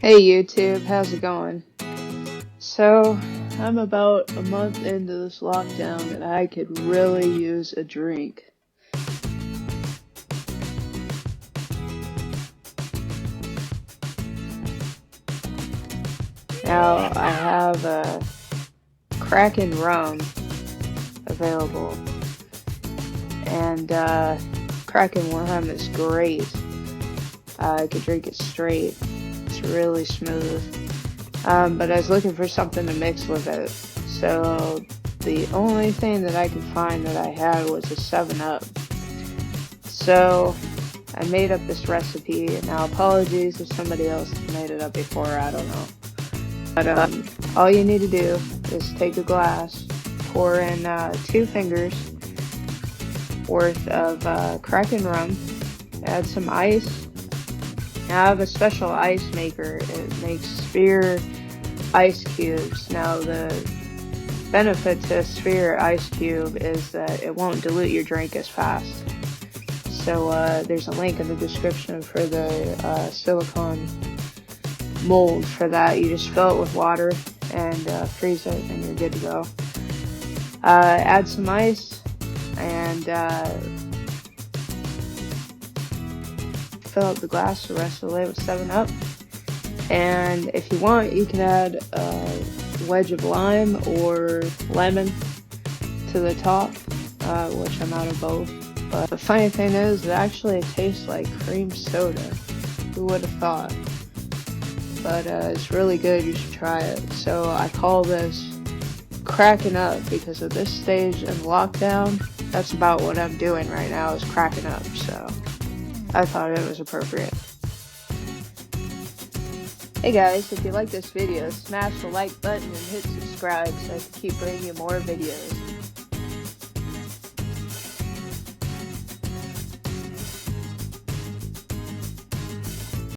Hey YouTube, how's it going? So, I'm about a month into this lockdown and I could really use a drink. Now, I have a Kraken Rum available, and Kraken Rum is great. I could drink it straight. It's really smooth. But I was looking for something to mix with it. So the only thing that I could find that I had was a 7-Up. So I made up this recipe. Now apologies if somebody else made it up before, I don't know. But all you need to do is take a glass, pour in 2 fingers worth of Kraken Rum, add some ice. Now I have a special ice maker. It makes sphere ice cubes. Now the benefit to a sphere ice cube is that it won't dilute your drink as fast. So there's a link in the description for the silicone mold for that. You just fill it with water and freeze it and you're good to go. Add some ice and fill up the glass the rest of the way with 7-Up. And if you want, you can add a wedge of lime or lemon to the top, which I'm out of both. But the funny thing is, it actually tastes like cream soda. Who would have thought? But it's really good. You should try it. So I call this Krakenup because at this stage in lockdown, that's about what I'm doing right now, is cracking up. So I thought it was appropriate. Hey guys, if you like this video, smash the like button and hit subscribe so I can keep bringing you more videos.